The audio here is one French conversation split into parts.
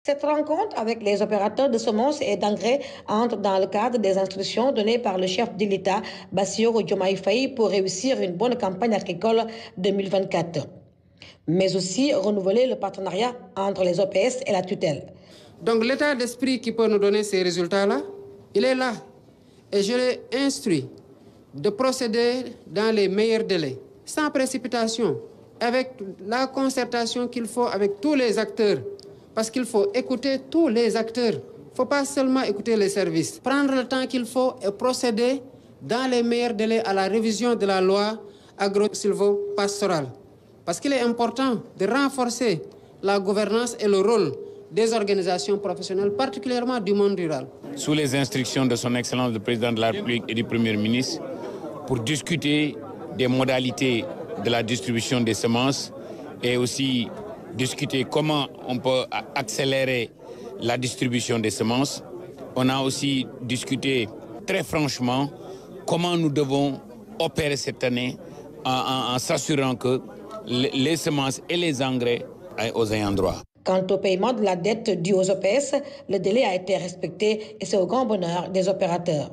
Cette rencontre avec les opérateurs de semences et d'engrais entre dans le cadre des instructions données par le chef de l'État, Bassirou Diomaye Faye, pour réussir une bonne campagne agricole 2024. Mais aussi renouveler le partenariat entre les OPS et la tutelle. Donc l'état d'esprit qui peut nous donner ces résultats-là, il est là. Et je l'ai instruit de procéder dans les meilleurs délais, sans précipitation, avec la concertation qu'il faut avec tous les acteurs. Parce qu'il faut écouter tous les acteurs. Il ne faut pas seulement écouter les services. Prendre le temps qu'il faut et procéder dans les meilleurs délais à la révision de la loi agro-silvo-pastorale. Parce qu'il est important de renforcer la gouvernance et le rôle des organisations professionnelles, particulièrement du monde rural. Sous les instructions de son Excellence le Président de la République et du Premier ministre, pour discuter des modalités de la distribution des semences et aussi discuter comment on peut accélérer la distribution des semences. On a aussi discuté très franchement comment nous devons opérer cette année en s'assurant que les semences et les engrais aillent aux ayants droit. Quant au paiement de la dette due aux OPS, le délai a été respecté et c'est au grand bonheur des opérateurs.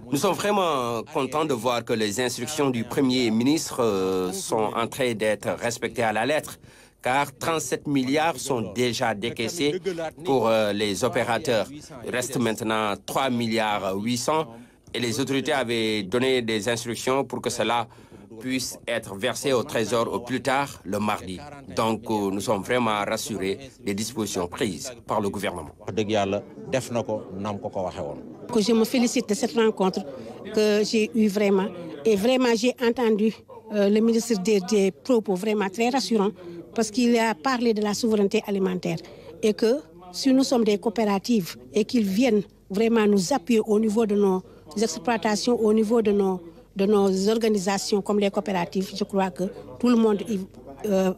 Nous sommes vraiment contents de voir que les instructions du Premier ministre sont en train d'être respectées à la lettre, car 37 milliards sont déjà décaissés pour les opérateurs. Il reste maintenant 3 milliards 800 et les autorités avaient donné des instructions pour que cela puisse être versé au Trésor au plus tard le mardi. Donc nous sommes vraiment rassurés des dispositions prises par le gouvernement. Je me félicite de cette rencontre que j'ai eue vraiment. Et vraiment, j'ai entendu le ministre des propos vraiment très rassurants parce qu'il a parlé de la souveraineté alimentaire. Et que si nous sommes des coopératives et qu'ils viennent vraiment nous appuyer au niveau de nos exploitations, au niveau de nos organisations comme les coopératives, je crois que tout le monde y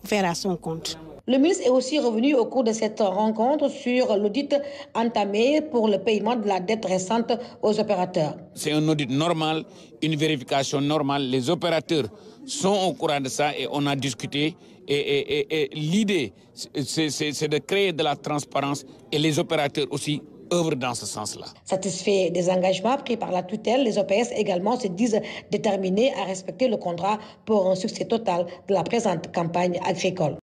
verra son compte. Le ministre est aussi revenu au cours de cette rencontre sur l'audit entamé pour le paiement de la dette récente aux opérateurs. C'est un audit normal, une vérification normale. Les opérateurs sont au courant de ça et on a discuté. Et l'idée, c'est de créer de la transparence et les opérateurs aussi œuvrent dans ce sens-là. Satisfaits des engagements pris par la tutelle, les OPS également se disent déterminés à respecter le contrat pour un succès total de la présente campagne agricole.